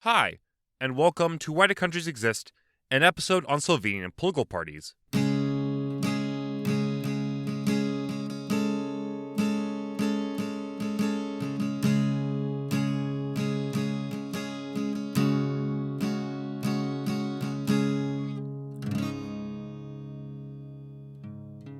Hi, and welcome to Why Do Countries Exist, an episode on Slovenian political parties.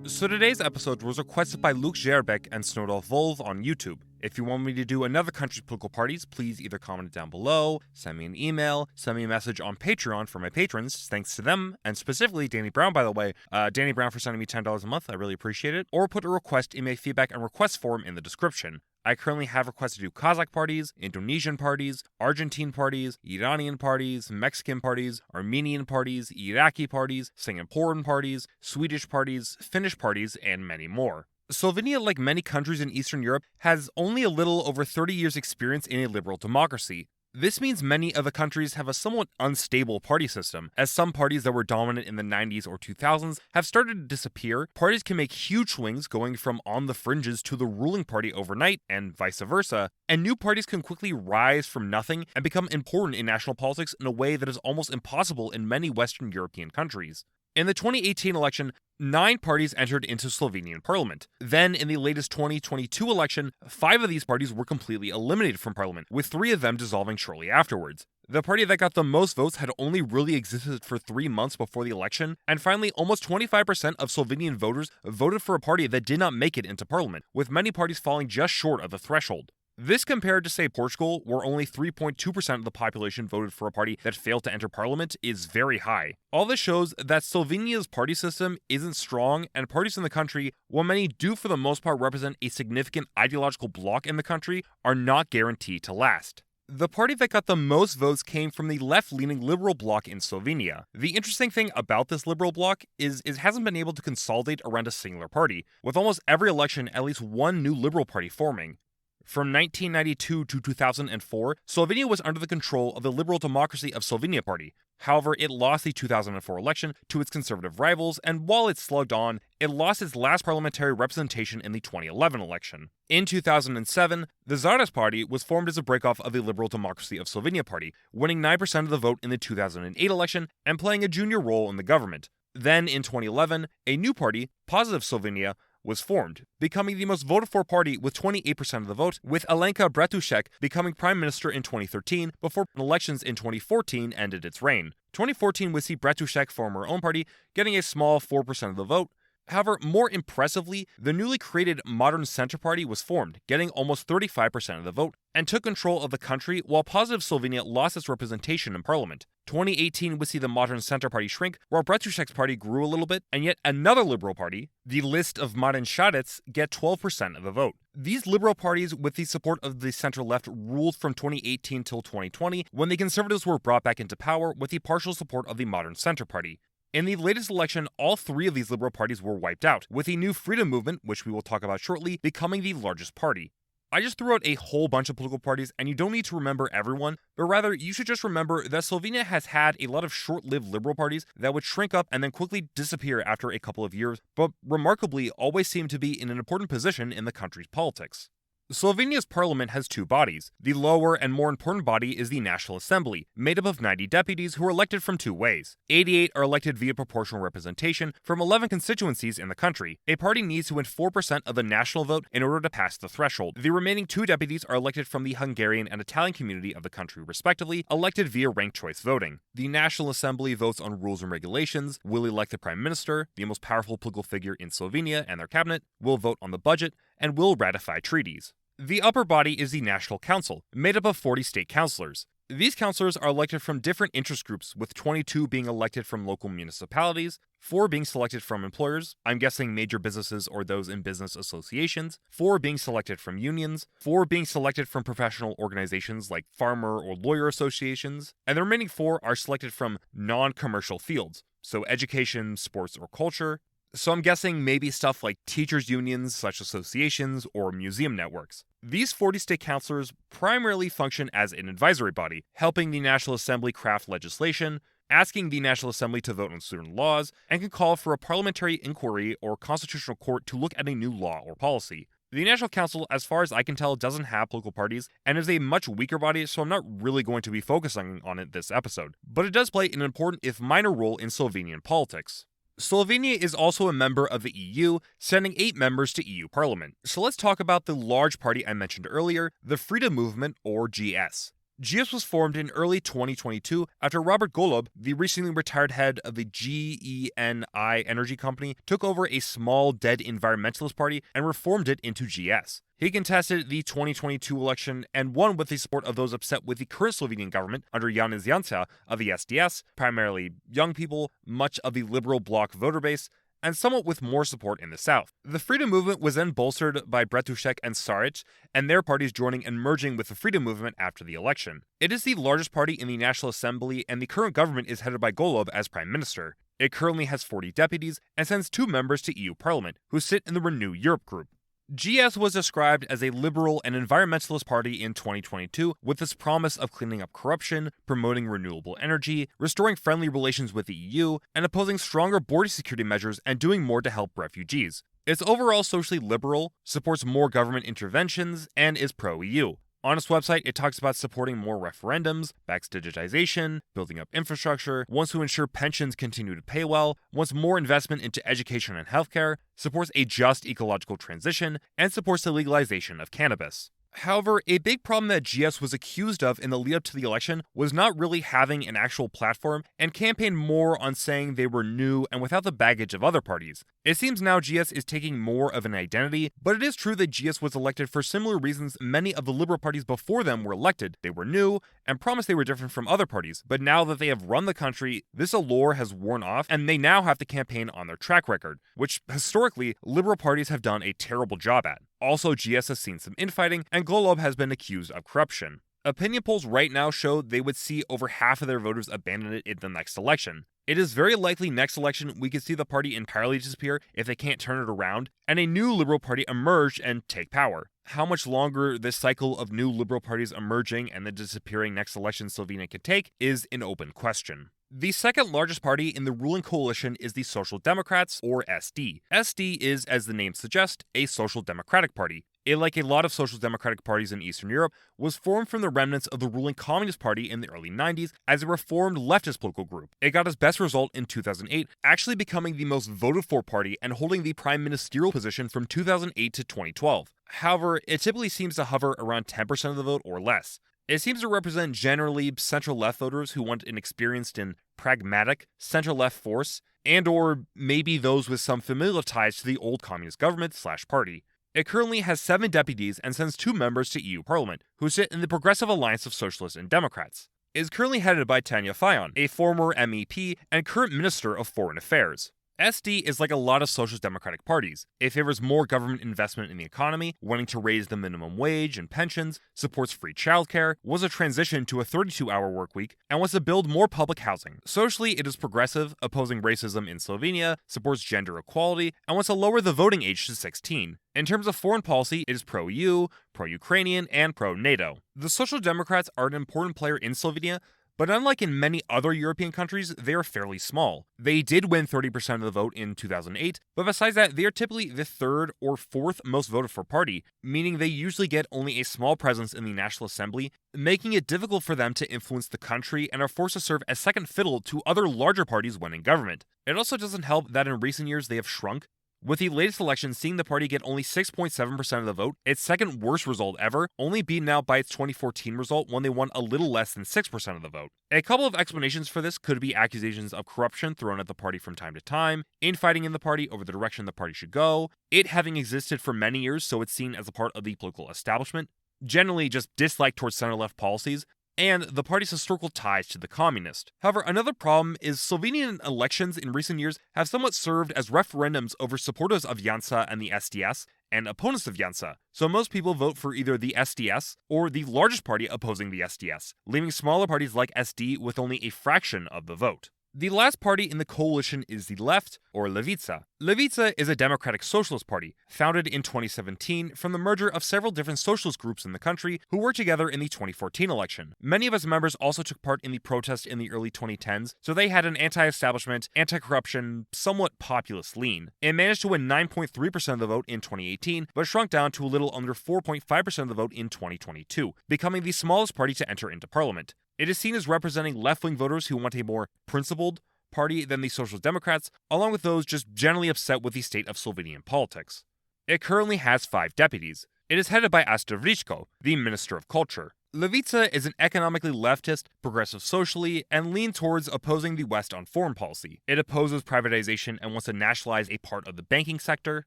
So today's episode was requested by Luke Zerbek and Snowdolf Volv on YouTube. If you want me to do another country's political parties, please either comment it down below, send me an email, send me a message on Patreon for my patrons, thanks to them, and specifically Danny Brown, by the way. Danny Brown for sending me $10 a month, I really appreciate it. Or put a request in my feedback and request form in the description. I currently have requests to do Kazakh parties, Indonesian parties, Argentine parties, Iranian parties, Mexican parties, Armenian parties, Iraqi parties, Singaporean parties, Swedish parties, Finnish parties, and many more. Slovenia, like many countries in Eastern Europe, has only a little over 30 years' experience in a liberal democracy. This means many of the countries have a somewhat unstable party system, as some parties that were dominant in the 90s or 2000s have started to disappear. Parties can make huge swings going from on the fringes to the ruling party overnight, and vice versa, and new parties can quickly rise from nothing and become important in national politics in a way that is almost impossible in many Western European countries. In the 2018 election, 9 parties entered into Slovenian parliament. Then, in the latest 2022 election, 5 of these parties were completely eliminated from parliament, with 3 of them dissolving shortly afterwards. The party that got the most votes had only really existed for 3 months before the election, and finally, almost 25% of Slovenian voters voted for a party that did not make it into parliament, with many parties falling just short of the threshold. This compared to, say, Portugal, where only 3.2% of the population voted for a party that failed to enter parliament, is very high. All this shows that Slovenia's party system isn't strong, and parties in the country, while many do for the most part represent a significant ideological bloc in the country, are not guaranteed to last. The party that got the most votes came from the left-leaning liberal bloc in Slovenia. The interesting thing about this liberal bloc is it hasn't been able to consolidate around a singular party, with almost every election at least one new liberal party forming. From 1992 to 2004, Slovenia was under the control of the Liberal Democracy of Slovenia party. However, it lost the 2004 election to its conservative rivals, and while it slugged on, it lost its last parliamentary representation in the 2011 election. In 2007, the Zares party was formed as a breakoff of the Liberal Democracy of Slovenia party, winning 9% of the vote in the 2008 election and playing a junior role in the government. Then, in 2011, a new party, Positive Slovenia, was formed, becoming the most voted for party with 28% of the vote, with Alenka Bratušek becoming prime minister in 2013 before elections in 2014 ended its reign. 2014 would see Bratušek form her own party, getting a small 4% of the vote. However, more impressively, the newly created Modern Center Party was formed, getting almost 35% of the vote, and took control of the country while Positive Slovenia lost its representation in parliament. 2018 would see the Modern Center Party shrink, while Bratušek's party grew a little bit, and yet another liberal party, the List of Mladen Šadec, get 12% of the vote. These liberal parties, with the support of the center-left, ruled from 2018 till 2020, when the Conservatives were brought back into power with the partial support of the Modern Center Party. In the latest election, all 3 of these liberal parties were wiped out, with the New Freedom Movement, which we will talk about shortly, becoming the largest party. I just threw out a whole bunch of political parties, and you don't need to remember everyone, but rather you should just remember that Slovenia has had a lot of short-lived liberal parties that would shrink up and then quickly disappear after a couple of years, but remarkably always seem to be in an important position in the country's politics. Slovenia's parliament has 2 bodies. The lower and more important body is the National Assembly, made up of 90 deputies who are elected from 2 ways. 88 are elected via proportional representation from 11 constituencies in the country. A party needs to win 4% of the national vote in order to pass the threshold. The remaining 2 deputies are elected from the Hungarian and Italian community of the country respectively, elected via ranked choice voting. The National Assembly votes on rules and regulations, will elect the Prime Minister, the most powerful political figure in Slovenia, and their cabinet, will vote on the budget, and will ratify treaties. The upper body is the National Council, made up of 40 state councillors. These councillors are elected from different interest groups, with 22 being elected from local municipalities, 4 being selected from employers, I'm guessing major businesses or those in business associations, 4 being selected from unions, 4 being selected from professional organizations like farmer or lawyer associations, and the remaining 4 are selected from non-commercial fields, so education, sports, or culture. So I'm guessing maybe stuff like teachers' unions, such associations, or museum networks. These 40 state councillors primarily function as an advisory body, helping the National Assembly craft legislation, asking the National Assembly to vote on certain laws, and can call for a parliamentary inquiry or constitutional court to look at a new law or policy. The National Council, as far as I can tell, doesn't have political parties and is a much weaker body, so I'm not really going to be focusing on it this episode. But it does play an important, if minor, role in Slovenian politics. Slovenia is also a member of the EU, sending 8 members to EU Parliament. So let's talk about the large party I mentioned earlier, the Freedom Movement, or GS. GS was formed in early 2022 after Robert Golob, the recently retired head of the GENI energy company, took over a small, dead environmentalist party and reformed it into GS. He contested the 2022 election and won with the support of those upset with the current Slovenian government under Janez Janša of the SDS, primarily young people, much of the liberal bloc voter base, and somewhat with more support in the south. The Freedom Movement was then bolstered by Bratušek and Saric, and their parties joining and merging with the Freedom Movement after the election. It is the largest party in the National Assembly, and the current government is headed by Golob as Prime Minister. It currently has 40 deputies and sends 2 members to EU Parliament, who sit in the Renew Europe group. GS was described as a liberal and environmentalist party in 2022 with its promise of cleaning up corruption, promoting renewable energy, restoring friendly relations with the EU, and opposing stronger border security measures and doing more to help refugees. It's overall socially liberal, supports more government interventions, and is pro-EU. On its website, it talks about supporting more referendums, backs digitization, building up infrastructure, wants to ensure pensions continue to pay well, wants more investment into education and healthcare, supports a just ecological transition, and supports the legalization of cannabis. However, a big problem that GS was accused of in the lead up to the election was not really having an actual platform and campaigned more on saying they were new and without the baggage of other parties. It seems now GS is taking more of an identity, but it is true that GS was elected for similar reasons many of the liberal parties before them were elected. They were new and promised they were different from other parties, but now that they have run the country, this allure has worn off and they now have to campaign on their track record, which historically liberal parties have done a terrible job at. Also, GS has seen some infighting, and Golob has been accused of corruption. Opinion polls right now show they would see over half of their voters abandon it in the next election. It is very likely next election we could see the party entirely disappear if they can't turn it around, and a new liberal party emerge and take power. How much longer this cycle of new liberal parties emerging and then disappearing next election Slovenia can take is an open question. The second largest party in the ruling coalition is the Social Democrats, or SD. SD is, as the name suggests, a social democratic party. It, like a lot of social democratic parties in Eastern Europe, was formed from the remnants of the ruling Communist Party in the early 90s as a reformed leftist political group. It got its best result in 2008, actually becoming the most voted for party and holding the prime ministerial position from 2008 to 2012. However, it typically seems to hover around 10% of the vote or less. It seems to represent generally center-left voters who want an experienced and pragmatic center-left force, and or maybe those with some familial ties to the old communist government/party. It currently has 7 deputies and sends 2 members to EU Parliament, who sit in the Progressive Alliance of Socialists and Democrats. It is currently headed by Tanja Fajon, a former MEP and current Minister of Foreign Affairs. SD is like a lot of social democratic parties. It favors more government investment in the economy, wanting to raise the minimum wage and pensions, supports free childcare, wants a transition to a 32-hour work week, and wants to build more public housing. Socially, it is progressive, opposing racism in Slovenia, supports gender equality, and wants to lower the voting age to 16. In terms of foreign policy, it is pro-EU, pro-Ukrainian, and pro-NATO. The Social Democrats are an important player in Slovenia, but unlike in many other European countries, they are fairly small. They did win 30% of the vote in 2008, but besides that, they are typically the 3rd or 4th most voted for party, meaning they usually get only a small presence in the National Assembly, making it difficult for them to influence the country and are forced to serve as second fiddle to other larger parties when in government. It also doesn't help that in recent years they have shrunk, with the latest election seeing the party get only 6.7% of the vote, its second worst result ever, only beaten out by its 2014 result when they won a little less than 6% of the vote. A couple of explanations for this could be accusations of corruption thrown at the party from time to time, infighting in the party over the direction the party should go, it having existed for many years so it's seen as a part of the political establishment, generally just dislike towards center-left policies, and the party's historical ties to the communist. However, another problem is Slovenian elections in recent years have somewhat served as referendums over supporters of Janša and the SDS, and opponents of Janša, so most people vote for either the SDS or the largest party opposing the SDS, leaving smaller parties like SD with only a fraction of the vote. The last party in the coalition is the Left, or Levica. Levica is a democratic socialist party, founded in 2017 from the merger of several different socialist groups in the country who worked together in the 2014 election. Many of its members also took part in the protests in the early 2010s, so they had an anti-establishment, anti-corruption, somewhat populist lean. It managed to win 9.3% of the vote in 2018, but shrunk down to a little under 4.5% of the vote in 2022, becoming the smallest party to enter into parliament. It is seen as representing left-wing voters who want a more principled party than the Social Democrats, along with those just generally upset with the state of Slovenian politics. It currently has 5 deputies. It is headed by Asta Vričko, the Minister of Culture. Levica is an economically leftist, progressive socially, and leans towards opposing the West on foreign policy. It opposes privatization and wants to nationalize a part of the banking sector,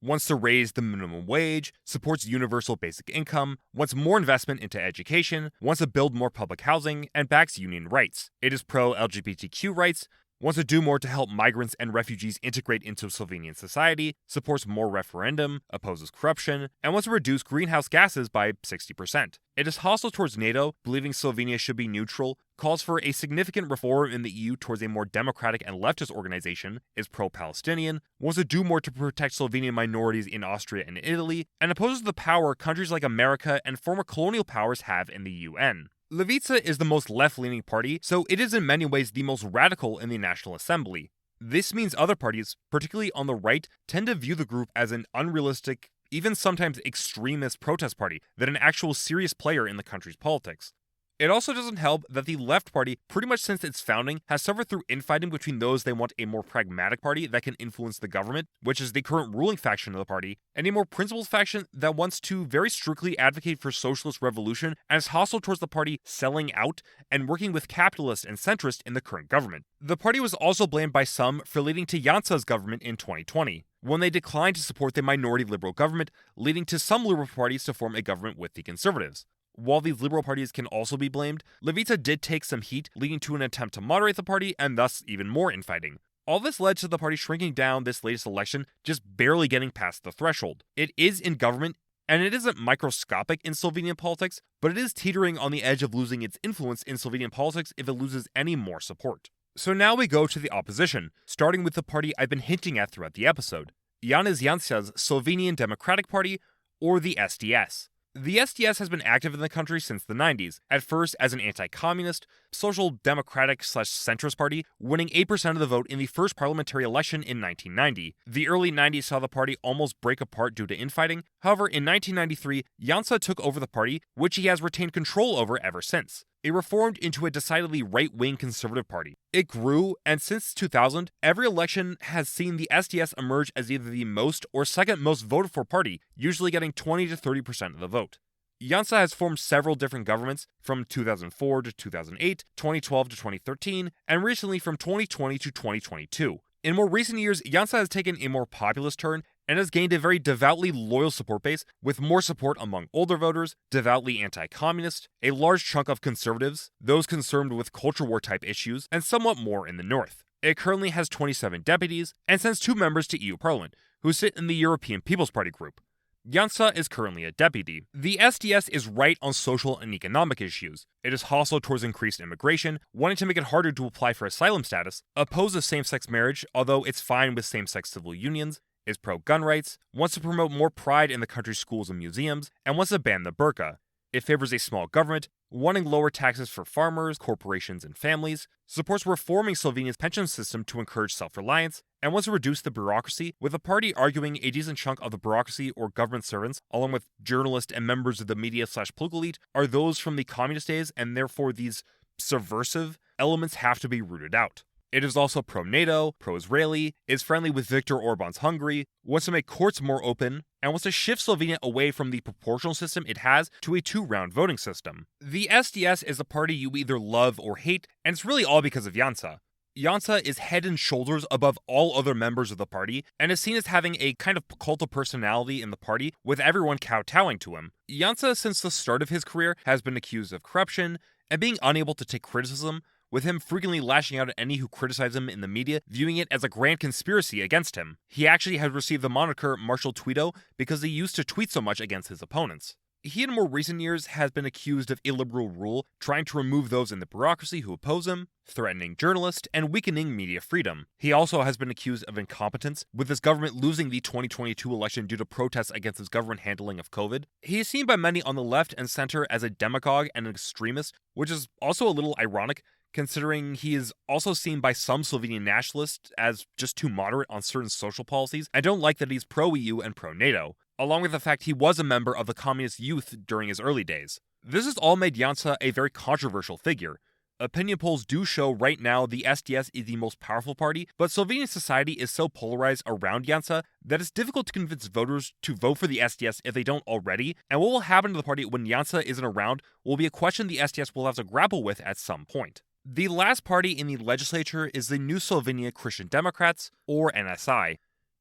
wants to raise the minimum wage, supports universal basic income, wants more investment into education, wants to build more public housing, and backs union rights. It is pro-LGBTQ rights, wants to do more to help migrants and refugees integrate into Slovenian society, supports more referendum, opposes corruption, and wants to reduce greenhouse gases by 60%. It is hostile towards NATO, believing Slovenia should be neutral, calls for a significant reform in the EU towards a more democratic and leftist organization, is pro-Palestinian, wants to do more to protect Slovenian minorities in Austria and Italy, and opposes the power countries like America and former colonial powers have in the UN. Levica is the most left-leaning party, so it is in many ways the most radical in the National Assembly. This means other parties, particularly on the right, tend to view the group as an unrealistic, even sometimes extremist protest party than an actual serious player in the country's politics. It also doesn't help that the Left Party, pretty much since its founding, has suffered through infighting between those they want a more pragmatic party that can influence the government, which is the current ruling faction of the party, and a more principled faction that wants to very strictly advocate for socialist revolution and is hostile towards the party selling out and working with capitalists and centrists in the current government. The party was also blamed by some for leading to Janša's government in 2020, when they declined to support the minority liberal government, leading to some liberal parties to form a government with the Conservatives. While these liberal parties can also be blamed, Levica did take some heat, leading to an attempt to moderate the party and thus even more infighting. All this led to the party shrinking down this latest election, just barely getting past the threshold. It is in government, and it isn't microscopic in Slovenian politics, but it is teetering on the edge of losing its influence in Slovenian politics if it loses any more support. So now we go to the opposition, starting with the party I've been hinting at throughout the episode, Janez Janša's Slovenian Democratic Party, or the SDS. The SDS has been active in the country since the 90s, at first as an anti-communist, social democratic/centrist party, winning 8% of the vote in the first parliamentary election in 1990. The early 90s saw the party almost break apart due to infighting. However, in 1993, Janša took over the party, which he has retained control over ever since. It reformed into a decidedly right-wing conservative party. It grew, and since 2000, every election has seen the SDS emerge as either the most or second most voted for party, usually getting 20 to 30% of the vote. Janša has formed several different governments from 2004 to 2008, 2012 to 2013, and recently from 2020 to 2022. In more recent years, Janša has taken a more populist turn and has gained a very devoutly loyal support base, with more support among older voters, devoutly anti-communist, a large chunk of conservatives, those concerned with culture war type issues, and somewhat more in the north. It currently has 27 deputies and sends 2 members to EU Parliament, who sit in the European People's Party group. Janša is currently a deputy. The SDS is right on social and economic issues. It is hostile towards increased immigration, wanting to make it harder to apply for asylum status, opposes same-sex marriage, although it's fine with same-sex civil unions, is pro-gun rights, wants to promote more pride in the country's schools and museums, and wants to ban the burqa. It favors a small government, wanting lower taxes for farmers, corporations, and families, supports reforming Slovenia's pension system to encourage self-reliance, and wants to reduce the bureaucracy, with the party arguing a decent chunk of the bureaucracy or government servants, along with journalists and members of the media/political elite, are those from the communist days, and therefore these subversive elements have to be rooted out. It is also pro-NATO, pro-Israeli, is friendly with Viktor Orban's Hungary, wants to make courts more open, and wants to shift Slovenia away from the proportional system it has to a 2-round voting system. The SDS is a party you either love or hate, and it's really all because of Janša. Janša is head and shoulders above all other members of the party, and is seen as having a kind of cult of personality in the party, with everyone kowtowing to him. Janša, since the start of his career, has been accused of corruption, and being unable to take criticism, with him frequently lashing out at any who criticize him in the media, viewing it as a grand conspiracy against him. He actually has received the moniker Marshal Tweedo because he used to tweet so much against his opponents. He in more recent years has been accused of illiberal rule, trying to remove those in the bureaucracy who oppose him, threatening journalists, and weakening media freedom. He also has been accused of incompetence, with his government losing the 2022 election due to protests against his government handling of COVID. He is seen by many on the left and center as a demagogue and an extremist, which is also a little ironic, considering he is also seen by some Slovenian nationalists as just too moderate on certain social policies, and don't like that he's pro-EU and pro-NATO, along with the fact he was a member of the Communist Youth during his early days. This has all made Janša a very controversial figure. Opinion polls do show right now the SDS is the most powerful party, but Slovenian society is so polarized around Janša that it's difficult to convince voters to vote for the SDS if they don't already, and what will happen to the party when Janša isn't around will be a question the SDS will have to grapple with at some point. The last party in the legislature is the new Slovenia-Christian Democrats, or NSI.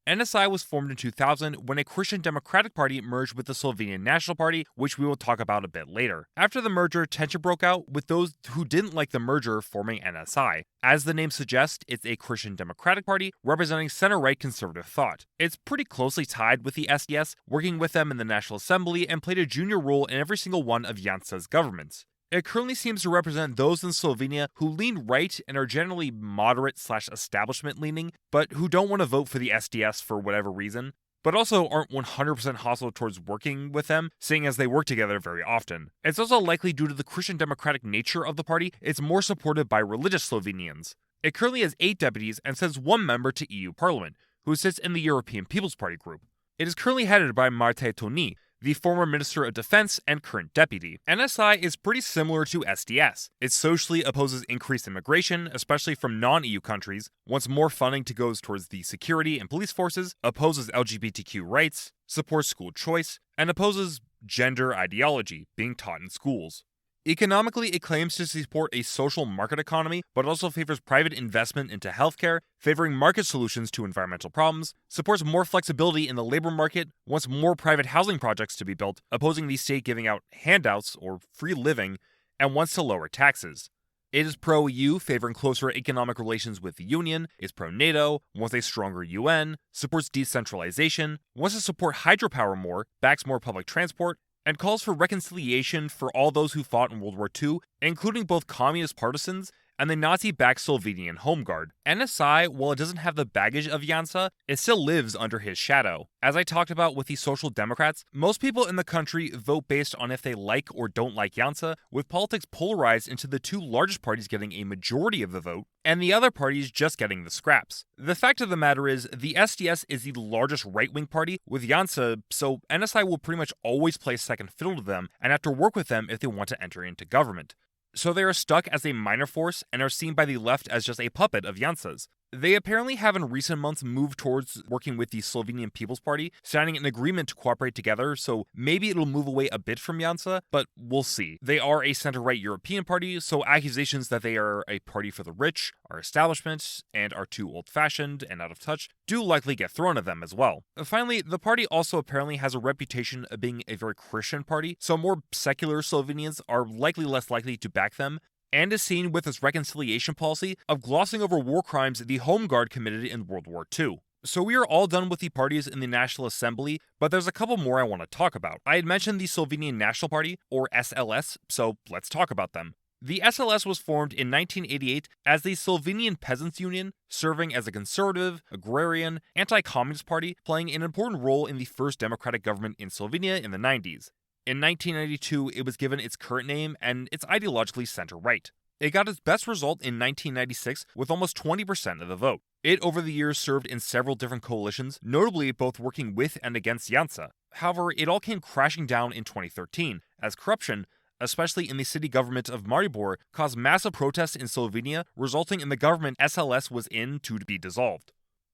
NSI was formed in 2000 when a Christian Democratic Party merged with the Slovenian National Party, which we will talk about a bit later. After the merger, tension broke out, with those who didn't like the merger forming NSI. As the name suggests, it's a Christian Democratic Party representing center-right conservative thought. It's pretty closely tied with the SDS, working with them in the National Assembly and played a junior role in every single one of Janša's governments. It currently seems to represent those in Slovenia who lean right and are generally moderate/establishment leaning, but who don't want to vote for the SDS for whatever reason, but also aren't 100% hostile towards working with them, seeing as they work together very often. It's also likely due to the Christian Democratic nature of the party, it's more supported by religious Slovenians. It currently has 8 deputies and sends 1 member to EU Parliament, who sits in the European People's Party group. It is currently headed by Marte Toni, the former Minister of Defense and current deputy. NSI is pretty similar to SDS. It socially opposes increased immigration, especially from non-EU countries, wants more funding to go towards the security and police forces, opposes LGBTQ rights, supports school choice, and opposes gender ideology being taught in schools. Economically, it claims to support a social market economy, but also favors private investment into healthcare, favoring market solutions to environmental problems, supports more flexibility in the labor market, wants more private housing projects to be built, opposing the state giving out handouts or free living, and wants to lower taxes. It is pro-EU, favoring closer economic relations with the Union, is pro-NATO, wants a stronger UN, supports decentralization, wants to support hydropower more, backs more public transport, and calls for reconciliation for all those who fought in World War II, including both communist partisans and the Nazi-backed Slovenian Home Guard. NSI, while it doesn't have the baggage of Janša, it still lives under his shadow. As I talked about with the Social Democrats, most people in the country vote based on if they like or don't like Janša, with politics polarized into the 2 largest parties getting a majority of the vote, and the other parties just getting the scraps. The fact of the matter is, the SDS is the largest right-wing party with Janša, so NSI will pretty much always play second fiddle to them and have to work with them if they want to enter into government. So they are stuck as a minor force and are seen by the left as just a puppet of Janša's. They apparently have in recent months moved towards working with the Slovenian People's Party, signing an agreement to cooperate together, so maybe it'll move away a bit from Janša, but we'll see. They are a center-right European party, so accusations that they are a party for the rich, are establishment, and are too old-fashioned and out of touch do likely get thrown at them as well. Finally, the party also apparently has a reputation of being a very Christian party, so more secular Slovenians are likely less likely to back them, and is seen with its reconciliation policy of glossing over war crimes the Home Guard committed in World War II. So we are all done with the parties in the National Assembly, but there's a couple more I want to talk about. I had mentioned the Slovenian National Party, or SLS, so let's talk about them. The SLS was formed in 1988 as the Slovenian Peasants' Union, serving as a conservative, agrarian, anti-communist party, playing an important role in the first democratic government in Slovenia in the 90s. In 1992, it was given its current name, and it's ideologically center-right. It got its best result in 1996 with almost 20% of the vote. It over the years served in several different coalitions, notably both working with and against Janša. However, it all came crashing down in 2013, as corruption, especially in the city government of Maribor, caused massive protests in Slovenia, resulting in the government SLS was in to be dissolved.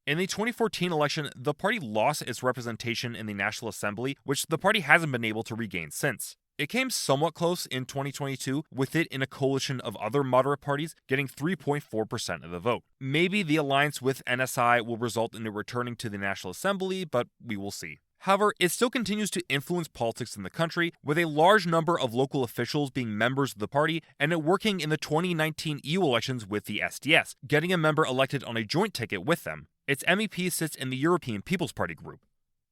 In the 2014 election, the party lost its representation in the National Assembly, which the party hasn't been able to regain since. It came somewhat close in 2022, with it in a coalition of other moderate parties getting 3.4% of the vote. Maybe the alliance with NSI will result in it returning to the National Assembly, but we will see. However, it still continues to influence politics in the country, with a large number of local officials being members of the party and it working in the 2019 EU elections with the SDS, getting a member elected on a joint ticket with them. Its MEP sits in the European People's Party group.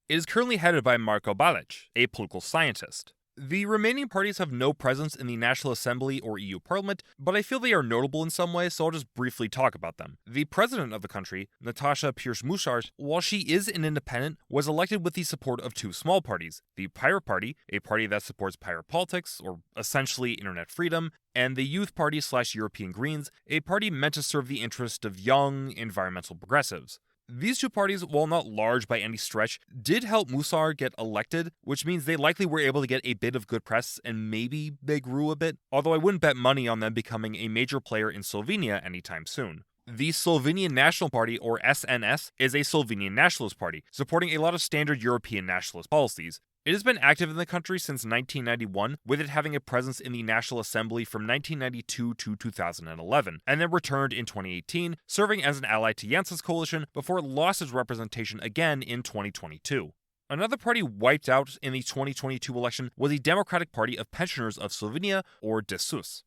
It is currently headed by Marko Balic, a political scientist. The remaining parties have no presence in the National Assembly or EU Parliament, but I feel they are notable in some way, so I'll just briefly talk about them. The president of the country, Natasha Pirce-Musars, while she is an independent, was elected with the support of two small parties: the Pirate Party, a party that supports pirate politics, or essentially internet freedom, and the Youth Party/European Greens, a party meant to serve the interest of young, environmental progressives. These two parties, while not large by any stretch, did help Musar get elected, which means they likely were able to get a bit of good press and maybe they grew a bit, although I wouldn't bet money on them becoming a major player in Slovenia anytime soon. The Slovenian National Party, or SNS, is a Slovenian nationalist party, supporting a lot of standard European nationalist policies. It has been active in the country since 1991, with it having a presence in the National Assembly from 1992 to 2011, and then returned in 2018, serving as an ally to Janša's coalition before it lost its representation again in 2022. Another party wiped out in the 2022 election was the Democratic Party of Pensioners of Slovenia, or DESUS.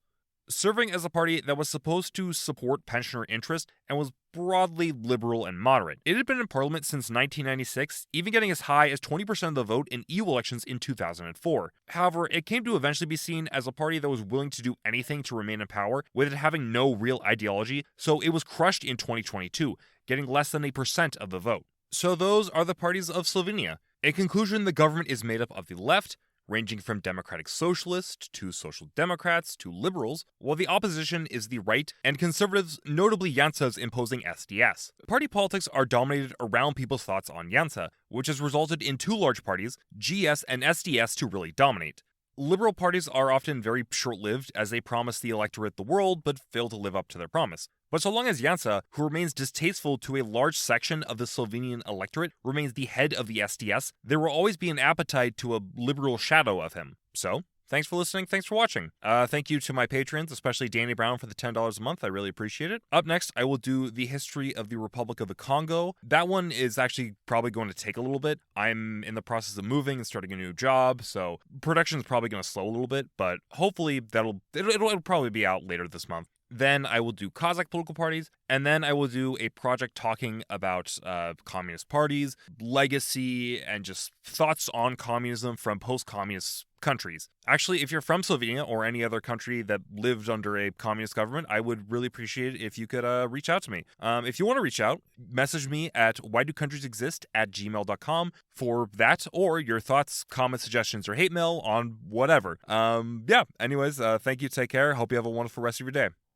Serving as a party that was supposed to support pensioner interest and was broadly liberal and moderate. It had been in parliament since 1996, even getting as high as 20% of the vote in EU elections in 2004. However, it came to eventually be seen as a party that was willing to do anything to remain in power, with it having no real ideology, so it was crushed in 2022, getting less than 1% of the vote. So those are the parties of Slovenia. In conclusion, the government is made up of the left, ranging from democratic socialists to social democrats to liberals, while the opposition is the right and conservatives, notably Janša's imposing SDS. Party politics are dominated around people's thoughts on Janša, which has resulted in two large parties, GS and SDS, to really dominate. Liberal parties are often very short-lived, as they promise the electorate the world but fail to live up to their promise. But so long as Janša, who remains distasteful to a large section of the Slovenian electorate, remains the head of the SDS, there will always be an appetite to a liberal shadow of him. So, thanks for listening, thanks for watching. Thank you to my patrons, especially Danny Brown for the $10 a month, I really appreciate it. Up next, I will do the history of the Republic of the Congo. That one is actually probably going to take a little bit. I'm in the process of moving and starting a new job, so production is probably going to slow a little bit, but hopefully it'll probably be out later this month. Then I will do Kazakh political parties, and then I will do a project talking about communist parties, legacy, and just thoughts on communism from post-communist countries. Actually, if you're from Slovenia or any other country that lived under a communist government, I would really appreciate it if you could reach out to me. If you want to reach out, message me at whydocountries@gmail.com for that, or your thoughts, comments, suggestions, or hate mail on whatever. Anyways, thank you, take care, hope you have a wonderful rest of your day.